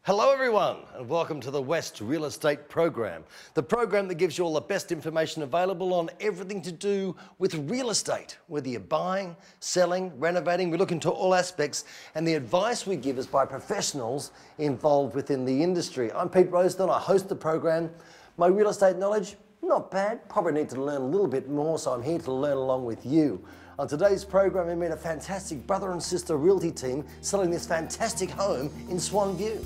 Hello everyone and welcome to the West Real Estate Program, the program that gives you all the best information available on everything to do with real estate. Whether you're buying, selling, renovating, we look into all aspects, and the advice we give is by professionals involved within the industry. I'm Pete Rosedale, I host the program. My real estate knowledge, not bad, probably need to learn a little bit more, so I'm here to learn along with you. On today's program, we meet a fantastic brother and sister realty team selling this fantastic home in Swan View.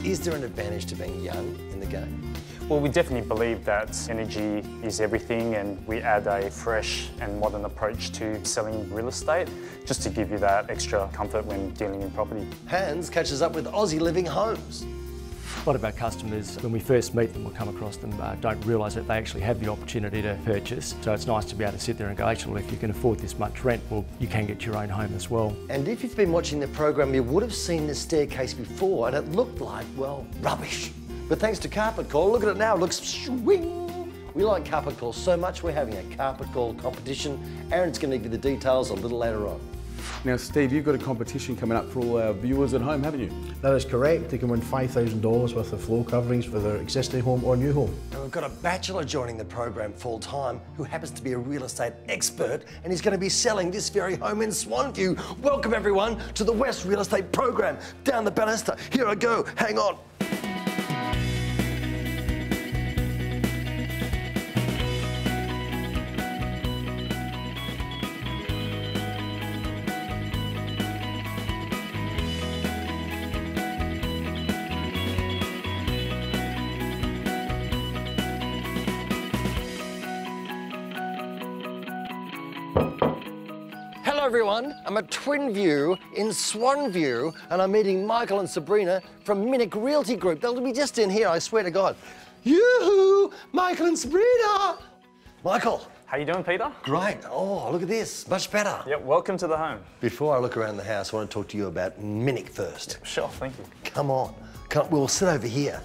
Is there an advantage to being young in the game? Well, we definitely believe that energy is everything, and we add a fresh and modern approach to selling real estate just to give you that extra comfort when dealing in property. Hans catches up with Aussie Living Homes. A lot of our customers, when we first meet them or come across them, don't realise that they actually have the opportunity to purchase. So it's nice to be able to sit there and go, actually, if you can afford this much rent, well, you can get your own home as well. And if you've been watching the program, you would have seen this staircase before, and it looked like, well, rubbish. But thanks to Carpet Call, look at it now, it looks swing. We like Carpet Call so much, we're having a Carpet Call competition. Aaron's going to give you the details a little later on. Now, Steve, you've got a competition coming up for all our viewers at home, haven't you? That is correct. They can win $5,000 worth of floor coverings for their existing home or new home. And we've got a bachelor joining the program full time who happens to be a real estate expert, and he's going to be selling this very home in Swan View. Welcome everyone to the West Real Estate Program. Down the banister. Here I go. Hang on. Hello everyone, I'm at Twin View in Swan View, and I'm meeting Michael and Sabrina from Minnick Realty Group. They'll be just in here, I swear to God. Yoo-hoo! Michael and Sabrina! Michael. How you doing, Peter? Great. Oh, look at this, much better. Yep, welcome to the home. Before I look around the house, I want to talk to you about Minnick first. Sure, thank you. Come on, we'll sit over here.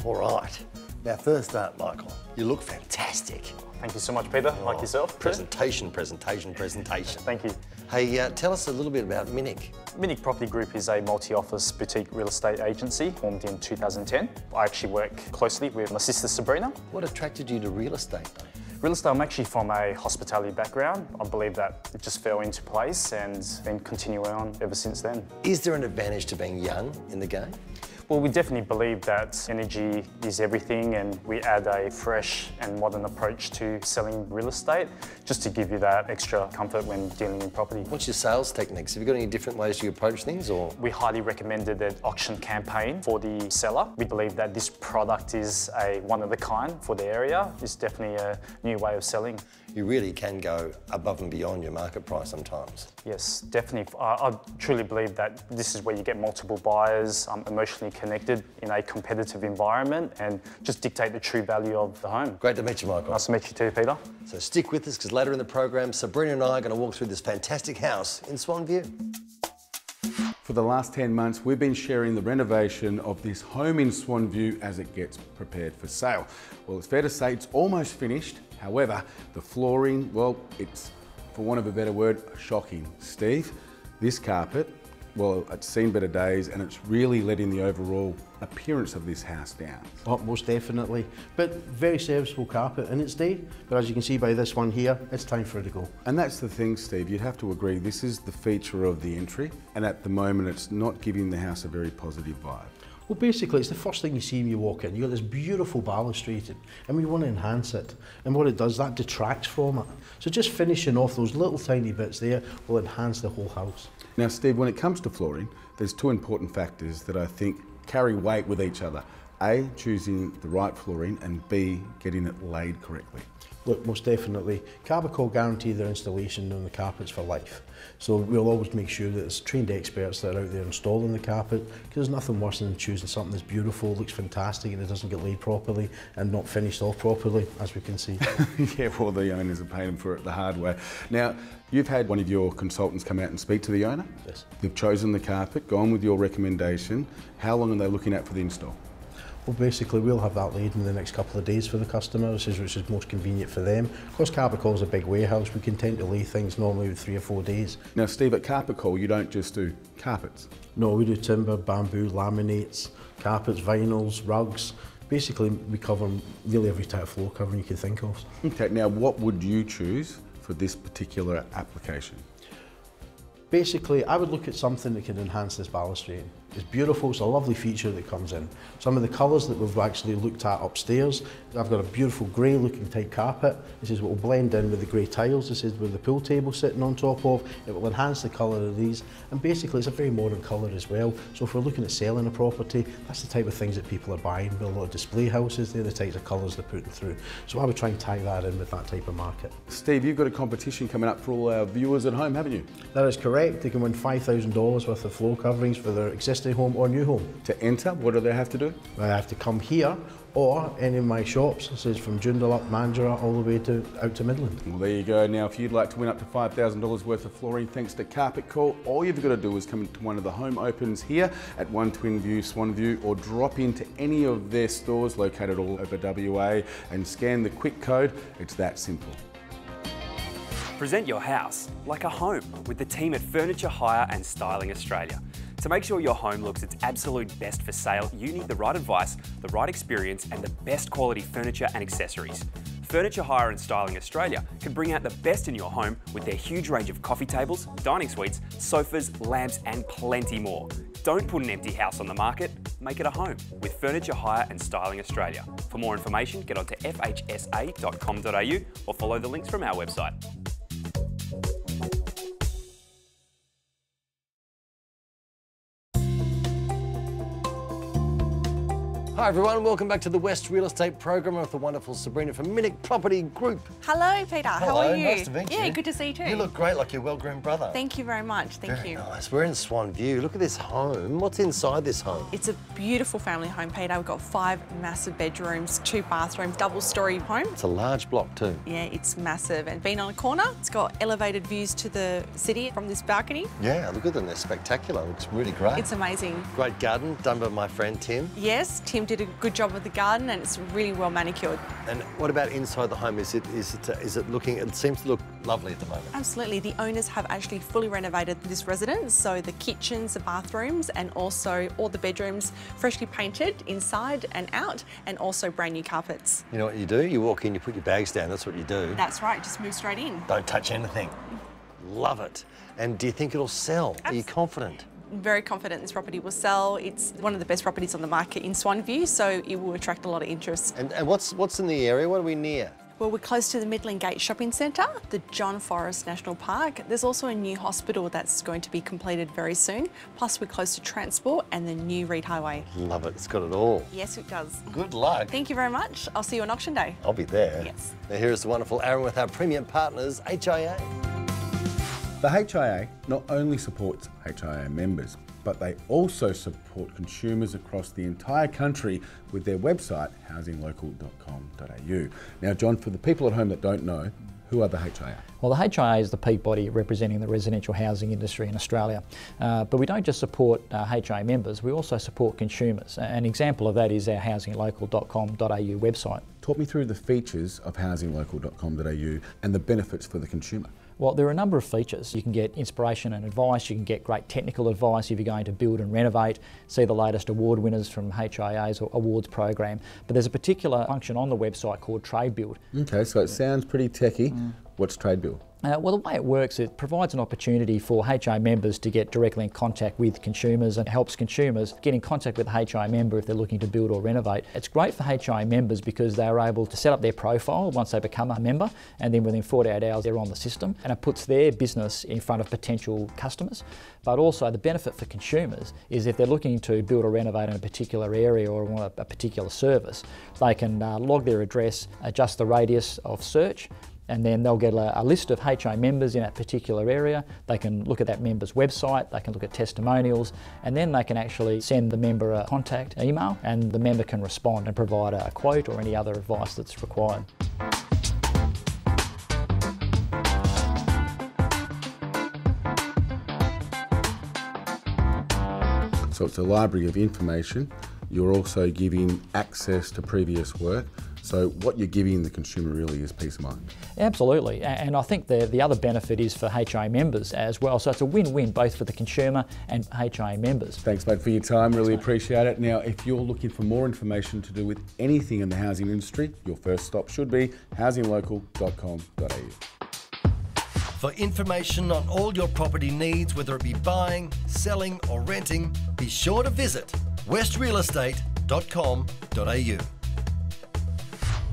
All right. Now first up, Michael, you look fantastic. Thank you so much, Peter. Like yourself. Presentation. Thank you. Hey, tell us a little bit about Minnick. Minnick Property Group is a multi-office boutique real estate agency formed in 2010. I actually work closely with my sister Sabrina. What attracted you to real estate, though? Real estate, I'm actually from a hospitality background. I believe that it just fell into place and then continuing on ever since then. Is there an advantage to being young in the game? Well, we definitely believe that energy is everything, and we add a fresh and modern approach to selling real estate just to give you that extra comfort when dealing in property. What's your sales techniques? Have you got any different ways you approach things, or? We highly recommended an auction campaign for the seller. We believe that this product is a one of a kind for the area. It's definitely a new way of selling. You really can go above and beyond your market price sometimes. Yes, definitely. I truly believe that this is where you get multiple buyers, emotionally connected in a competitive environment, and just dictate the true value of the home. Great to meet you, Michael. Nice to meet you too, Peter. So stick with us, because later in the program, Sabrina and I are going to walk through this fantastic house in Swan View. For the last 10 months, we've been sharing the renovation of this home in Swan View as it gets prepared for sale. Well, it's fair to say it's almost finished. However, the flooring, well, it's, for want of a better word, shocking. Steve, this carpet, well, it's seen better days, and it's really letting the overall appearance of this house down. Oh, most definitely. But very serviceable carpet in its day. But as you can see by this one here, it's time for it to go. And that's the thing, Steve, you'd have to agree, this is the feature of the entry, and at the moment it's not giving the house a very positive vibe. Well, basically, it's the first thing you see when you walk in. You've got this beautiful balustrade, and we want to enhance it. And what it does, that detracts from it. So just finishing off those little tiny bits there will enhance the whole house. Now, Steve, when it comes to flooring, there's two important factors that I think carry weight with each other. A, choosing the right flooring, and B, getting it laid correctly. Look, most definitely. Carpet Call guarantee their installation on the carpets for life. So we'll always make sure that there's trained experts that are out there installing the carpet, because there's nothing worse than choosing something that's beautiful, looks fantastic, and it doesn't get laid properly and not finished off properly, as we can see. Yeah, well, the owners are paying for it the hard way. Now, you've had one of your consultants come out and speak to the owner. Yes. They've chosen the carpet, gone with your recommendation. How long are they looking at for the install? Well, basically we'll have that laid in the next couple of days for the customers, which is most convenient for them. Of course, Carpet Call is a big warehouse. We can tend to lay things normally with 3 or 4 days. Now, Steve, at Carpet Call, you don't just do carpets. No, we do timber, bamboo, laminates, carpets, vinyls, rugs. Basically, we cover nearly every type of floor covering you can think of. Okay, now what would you choose for this particular application? Basically, I would look at something that can enhance this balustrade. It's beautiful, it's a lovely feature that comes in. Some of the colours that we've actually looked at upstairs, I've got a beautiful grey looking type carpet. This is what will blend in with the grey tiles. This is with the pool table sitting on top of. It will enhance the colour of these. And basically it's a very modern colour as well. So if we're looking at selling a property, that's the type of things that people are buying. With a lot of display houses, they're the types of colours they're putting through. So I would try and tie that in with that type of market. Steve, you've got a competition coming up for all our viewers at home, haven't you? That is correct. They can win $5,000 worth of floor coverings for their existing home or new home. To enter, what do they have to do? They have to come here or any of my shops. This is from Joondalup, Mandurah, all the way out to Midland. Well, there you go. Now, if you'd like to win up to $5,000 worth of flooring thanks to Carpet Call, all you've got to do is come to one of the home opens here at 1 Twin View, Swan View, or drop into any of their stores located all over WA and scan the quick code. It's that simple. Present your house like a home with the team at Furniture Hire and Styling Australia. To make sure your home looks its absolute best for sale, you need the right advice, the right experience and the best quality furniture and accessories. Furniture Hire and Styling Australia can bring out the best in your home with their huge range of coffee tables, dining suites, sofas, lamps and plenty more. Don't put an empty house on the market, make it a home with Furniture Hire and Styling Australia. For more information, get onto fhsa.com.au or follow the links from our website. Hi everyone, welcome back to the West Real Estate Program with the wonderful Sabrina from Minnick Property Group. Hello Peter, how are you? Nice to meet you. Yeah, good to see you too. You look great like your well-groomed brother. Thank you very much, thank you. Nice. We're in Swan View. Look at this home. What's inside this home? It's a beautiful family home, Peter. We've got 5 massive bedrooms, 2 bathrooms, double-storey home. It's a large block too. Yeah, it's massive and being on a corner, it's got elevated views to the city from this balcony. Yeah, look at them. They're spectacular. Looks really great. It's amazing. Great garden done by my friend Tim. Yes, Tim did a good job with the garden and it's really well manicured. And what about inside the home? Is it looking? It seems to look lovely at the moment. Absolutely. The owners have actually fully renovated this residence, so the kitchens, the bathrooms, and also all the bedrooms freshly painted inside and out, and also brand new carpets. You know what you do? You walk in, you put your bags down. That's what you do. That's right. Just move straight in. Don't touch anything. Love it. And do you think it'll sell? Are you confident? Very confident this property will sell. It's one of the best properties on the market in Swan View, so it will attract a lot of interest. And what's in the area? What are we near? Well, we're close to the Midland Gate Shopping Centre, the John Forrest National Park. There's also a new hospital that's going to be completed very soon. Plus, we're close to transport and the new Reed Highway. Love it. It's got it all. Yes, it does. Good luck. Thank you very much. I'll see you on auction day. I'll be there. Yes. Now, here is the wonderful Aaron with our premium partners, HIA. The HIA not only supports HIA members, but they also support consumers across the entire country with their website, housinglocal.com.au. Now, John, for the people at home that don't know, who are the HIA? Well, the HIA is the peak body representing the residential housing industry in Australia. But we don't just support HIA members, we also support consumers. An example of that is our housinglocal.com.au website. Talk me through the features of housinglocal.com.au and the benefits for the consumer. Well, there are a number of features. You can get inspiration and advice, you can get great technical advice if you're going to build and renovate, see the latest award winners from HIA's awards program. But there's a particular function on the website called Trade Build. Okay, so it sounds pretty techy. What's Trade Build? Well, the way it works, it provides an opportunity for HIA members to get directly in contact with consumers and helps consumers get in contact with a HIA member if they're looking to build or renovate. It's great for HIA members because they are able to set up their profile once they become a member, and then within 48 hours they're on the system, and it puts their business in front of potential customers. But also the benefit for consumers is if they're looking to build or renovate in a particular area or want a particular service, they can log their address, adjust the radius of search, and then they'll get a list of HIA members in that particular area. They can look at that member's website, they can look at testimonials, and then they can actually send the member a contact email, and the member can respond and provide a quote or any other advice that's required. So it's a library of information You're also giving access to previous work. So what you're giving the consumer really is peace of mind. Absolutely, and I think the other benefit is for HIA members as well, so it's a win-win both for the consumer and HIA members. Thanks mate for your time, really appreciate it. Now if you're looking for more information to do with anything in the housing industry, your first stop should be housinglocal.com.au. For information on all your property needs, whether it be buying, selling or renting, be sure to visit westrealestate.com.au.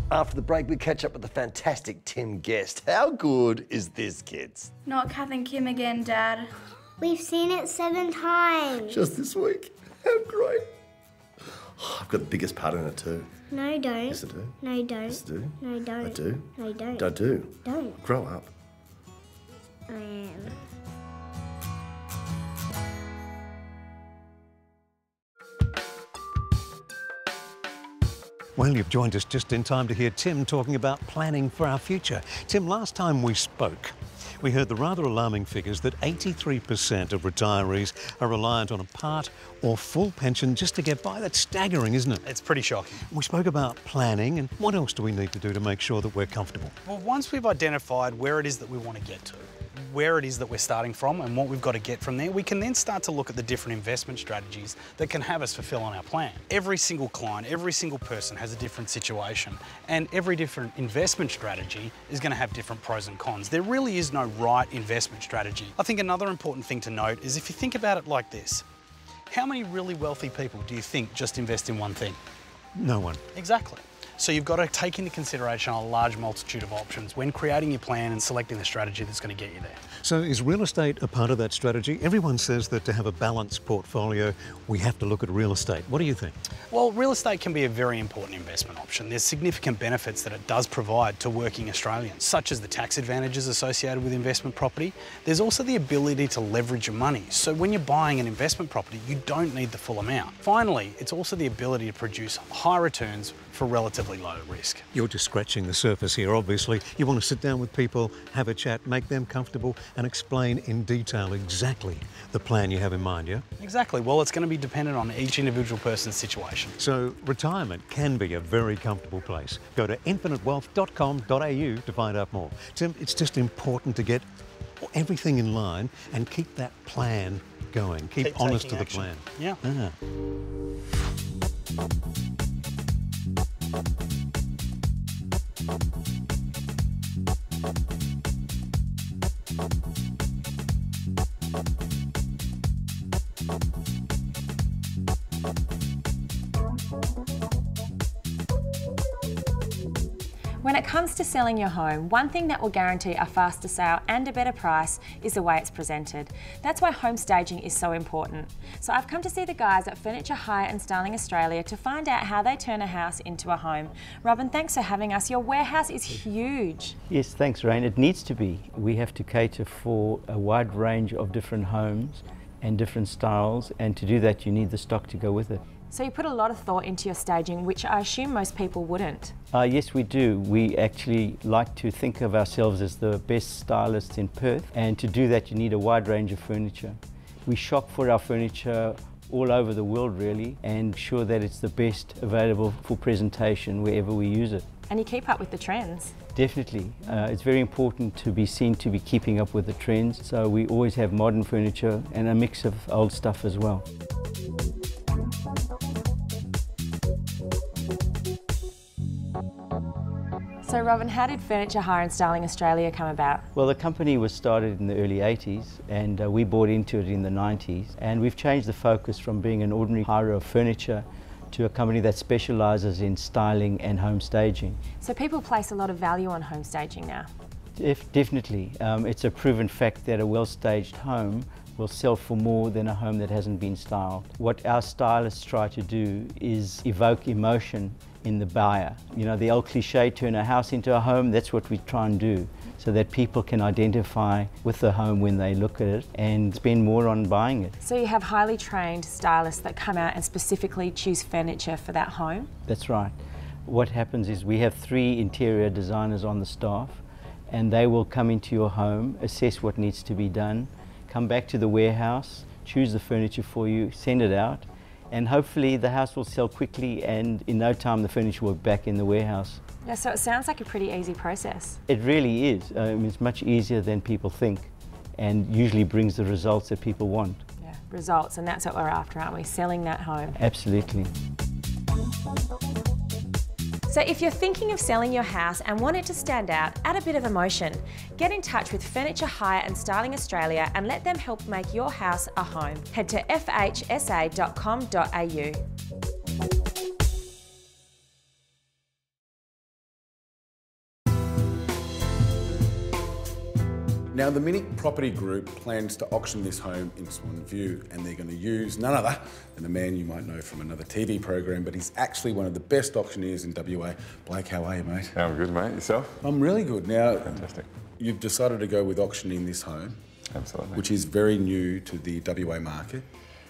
After the break, we catch up with the fantastic Tim Guest. How good is this, kids? Not Kath and Kim again, Dad. We've seen it 7 times. Just this week. How great. Oh, I've got the biggest part in it too. No, you don't. Yes, I do. No, you don't. Yes, I do. No, you don't. I do. No, you don't. I do. Don't. Grow up. I am. Well, you've joined us just in time to hear Tim talking about planning for our future. Tim, last time we spoke, we heard the rather alarming figures that 83% of retirees are reliant on a part or full pension just to get by. That's staggering, isn't it? It's pretty shocking. We spoke about planning, and what else do we need to do to make sure that we're comfortable? Well, once we've identified where it is that we want to get to, where it is that we're starting from and what we've got to get from there, we can then start to look at the different investment strategies that can have us fulfill on our plan. Every single client, every single person has a different situation, and every different investment strategy is going to have different pros and cons. There really is no right investment strategy. I think another important thing to note is if you think about it like this, how many really wealthy people do you think just invest in one thing? No one. Exactly. So you've got to take into consideration a large multitude of options when creating your plan and selecting the strategy that's going to get you there. So is real estate a part of that strategy? Everyone says that to have a balanced portfolio, we have to look at real estate. What do you think? Well, real estate can be a very important investment option. There's significant benefits that it does provide to working Australians, such as the tax advantages associated with investment property. There's also the ability to leverage your money. So when you're buying an investment property, you don't need the full amount. Finally, it's also the ability to produce high returns for relatively low risk. You're just scratching the surface here, obviously. You want to sit down with people, have a chat, make them comfortable and explain in detail exactly the plan you have in mind, yeah? Exactly. Well, it's going to be dependent on each individual person's situation. So retirement can be a very comfortable place. Go to infinitewealth.com.au to find out more. Tim, it's just important to get everything in line and keep that plan going. Keep honest to the plan. Yeah. When it comes to selling your home, one thing that will guarantee a faster sale and a better price is the way it's presented. That's why home staging is so important. So I've come to see the guys at Furniture Hire and Styling Australia to find out how they turn a house into a home. Robin, thanks for having us. Your warehouse is huge. Yes, thanks, Rain. It needs to be. We have to cater for a wide range of different homes and different styles, and to do that you need the stock to go with it. So you put a lot of thought into your staging, which I assume most people wouldn't. Yes, we do. We actually like to think of ourselves as the best stylists in Perth, and to do that you need a wide range of furniture. We shop for our furniture all over the world really, and ensure that it's the best available for presentation wherever we use it. And you keep up with the trends. Definitely. It's very important to be seen to be keeping up with the trends, so we always have modern furniture and a mix of old stuff as well. So Robin, how did Furniture Hire and Styling Australia come about? Well, the company was started in the early 80s and we bought into it in the 90s, and we've changed the focus from being an ordinary hirer of furniture to a company that specialises in styling and home staging. So people place a lot of value on home staging now? Definitely. It's a proven fact that a well-staged home will sell for more than a home that hasn't been styled. What our stylists try to do is evoke emotion in the buyer. You know, the old cliche, turn a house into a home, that's what we try and do, so that people can identify with the home when they look at it and spend more on buying it. So you have highly trained stylists that come out and specifically choose furniture for that home? That's right. What happens is we have 3 interior designers on the staff, and they will come into your home, assess what needs to be done, come back to the warehouse, choose the furniture for you, send it out, and hopefully the house will sell quickly, and in no time the furniture will be back in the warehouse. Yeah, so it sounds like a pretty easy process. It really is. It's much easier than people think, and usually brings the results that people want. Yeah, results, and that's what we're after, aren't we? Selling that home. Absolutely. So if you're thinking of selling your house and want it to stand out, add a bit of emotion. Get in touch with Furniture Hire and Styling Australia and let them help make your house a home. Head to fhsa.com.au. Now, the Mini Property Group plans to auction this home in Swan View, and they're going to use none other than a man you might know from another TV program, but he's actually one of the best auctioneers in WA. Blake, how are you, mate? I'm good, mate. Yourself? I'm really good. Now, fantastic. You've decided to go with auctioning this home. Absolutely. Which is very new to the WA market.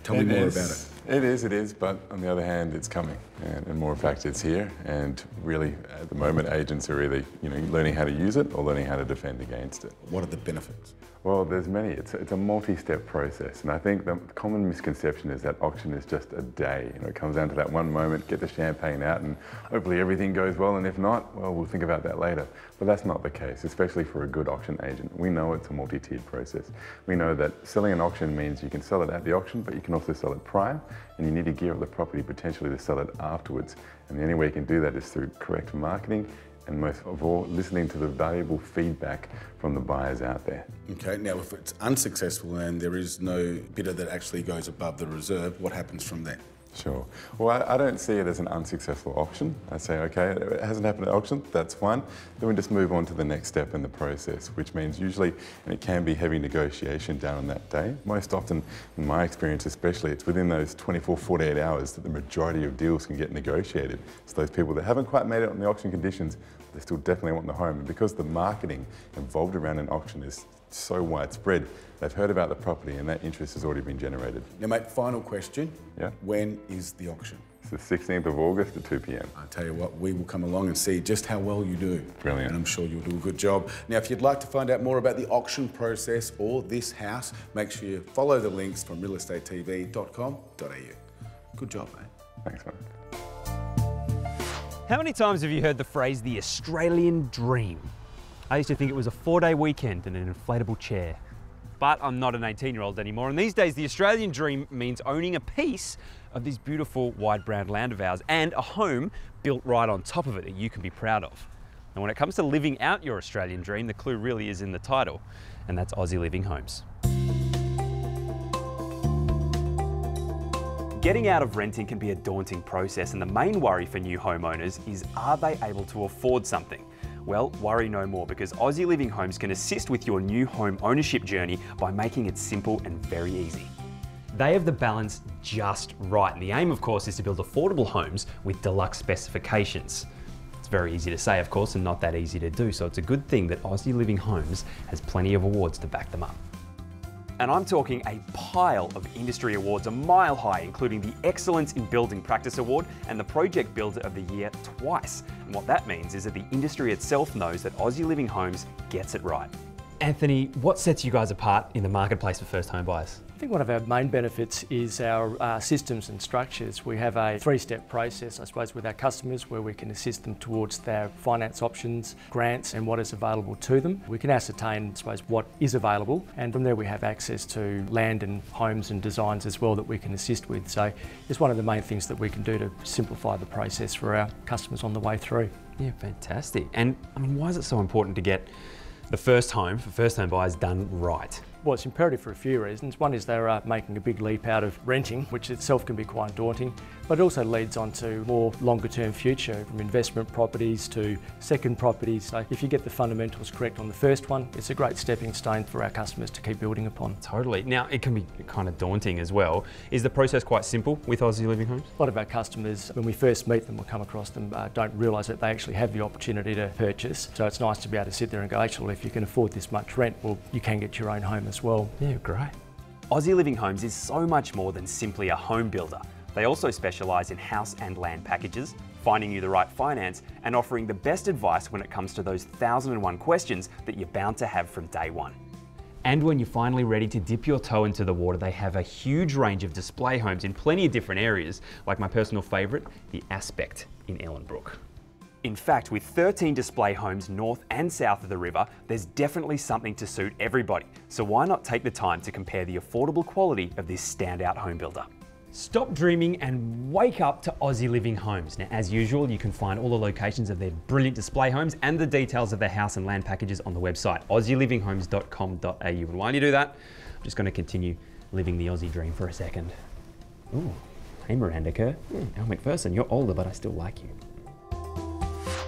Tell me more about it. It is, but on the other hand, it's coming, and more in fact, it's here. And really, at the moment, agents are either learning how to use it or learning how to defend against it. What are the benefits? Well, there's many. It's a multi-step process, and I think the common misconception is that auction is just a day. It comes down to that one moment, get the champagne out, and hopefully everything goes well. And if not, well, we'll think about that later. But that's not the case, especially for a good auction agent. We know it's a multi-tiered process. We know that selling an auction means you can sell it at the auction, but you can also sell it prior, and you need to gear up the property potentially to sell it afterwards. And the only way you can do that is through correct marketing, and most of all, listening to the valuable feedback from the buyers out there. Okay, now if it's unsuccessful and there is no bidder that actually goes above the reserve, what happens from there? Sure. Well, I don't see it as an unsuccessful auction. I say, okay, it hasn't happened at auction, that's fine. Then we just move on to the next step in the process, which means usually, and it can be heavy negotiation down on that day. Most often, in my experience especially, it's within those 24, 48 hours that the majority of deals can get negotiated. It's those people that haven't quite made it on the auction conditions, but they still definitely want the home. And because the marketing involved around an auction is so widespread, they've heard about the property and that interest has already been generated. Now, mate, final question. Yeah. When is the auction? It's the 16th of August at 2 p.m. I tell you what, we will come along and see just how well you do. Brilliant. And I'm sure you'll do a good job. Now, if you'd like to find out more about the auction process or this house, make sure you follow the links from realestatetv.com.au. Good job, mate. Thanks, mate. How many times have you heard the phrase, the Australian dream? I used to think it was a 4-day weekend and an inflatable chair. But I'm not an 18-year-old anymore, and these days the Australian dream means owning a piece of this beautiful wide brown land of ours and a home built right on top of it that you can be proud of. And when it comes to living out your Australian dream, the clue really is in the title, and that's Aussie Living Homes. Getting out of renting can be a daunting process, and the main worry for new homeowners is, are they able to afford something? Well, worry no more, because Aussie Living Homes can assist with your new home ownership journey by making it simple and very easy. They have the balance just right, and the aim, of course, is to build affordable homes with deluxe specifications. It's very easy to say, of course, and not that easy to do, so it's a good thing that Aussie Living Homes has plenty of awards to back them up. And I'm talking a pile of industry awards a mile high, including the Excellence in Building Practice Award and the Project Builder of the Year twice. And what that means is that the industry itself knows that Aussie Living Homes gets it right. Anthony, what sets you guys apart in the marketplace for first home buyers? I think one of our main benefits is our systems and structures. We have a 3-step process, I suppose, with our customers where we can assist them towards their finance options, grants and what is available to them. We can ascertain, I suppose, what is available, and from there we have access to land and homes and designs as well that we can assist with. So it's one of the main things that we can do to simplify the process for our customers on the way through. Yeah, fantastic. And I mean, why is it so important to get the first home for first home buyers done right? Well, it's imperative for a few reasons. One is they're making a big leap out of renting, which itself can be quite daunting, but it also leads on to more longer term future, from investment properties to second properties. So if you get the fundamentals correct on the first one, it's a great stepping stone for our customers to keep building upon. Totally. Now, it can be kind of daunting as well. Is the process quite simple with Aussie Living Homes? A lot of our customers, when we first meet them or come across them, don't realise that they actually have the opportunity to purchase. So it's nice to be able to sit there and go, actually, if you can afford this much rent, well, you can get your own home as well. Yeah, great. Aussie Living Homes is so much more than simply a home builder. They also specialise in house and land packages, finding you the right finance, and offering the best advice when it comes to those 1001 questions that you're bound to have from day one. And when you're finally ready to dip your toe into the water, they have a huge range of display homes in plenty of different areas, like my personal favourite, the Aspect in Ellenbrook. In fact, with 13 display homes north and south of the river, there's definitely something to suit everybody. So why not take the time to compare the affordable quality of this standout home builder? Stop dreaming and wake up to Aussie Living Homes. Now, as usual, you can find all the locations of their brilliant display homes and the details of their house and land packages on the website, aussielivinghomes.com.au. And while you do that, I'm just going to continue living the Aussie dream for a second. Ooh, hey Miranda Kerr. Elle McPherson, you're older, but I still like you.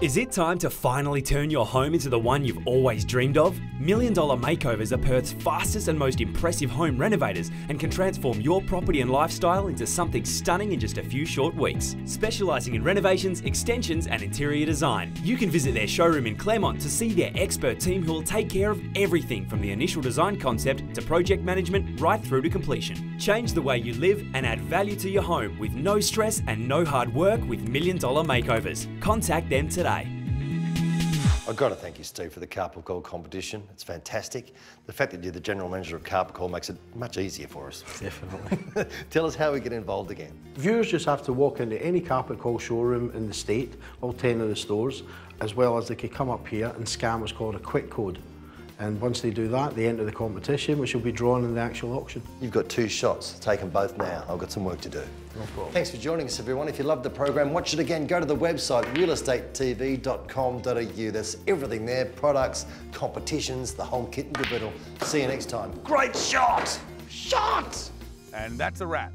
Is it time to finally turn your home into the one you've always dreamed of? $1 Million Makeovers are Perth's fastest and most impressive home renovators and can transform your property and lifestyle into something stunning in just a few short weeks. Specialising in renovations, extensions and interior design, you can visit their showroom in Claremont to see their expert team who will take care of everything from the initial design concept to project management right through to completion. Change the way you live and add value to your home with no stress and no hard work with $1 Million Makeovers. Contact them today. I've got to thank you, Steve, for the Carpet Call competition. It's fantastic. The fact that you're the General Manager of Carpet Call makes it much easier for us. Definitely. Tell us how we get involved again. Viewers just have to walk into any Carpet Call showroom in the state, all 10 of the stores, as well as they could come up here and scan what's called a quick code. And once they do that, they enter the competition, which will be drawn in the actual auction. You've got 2 shots. Take them both now. I've got some work to do. No problem. Thanks for joining us, everyone. If you loved the program, watch it again. Go to the website, realestatetv.com.au. There's everything there. Products, competitions, the whole kit and caboodle. See you next time. Great shot! Shot! And that's a wrap.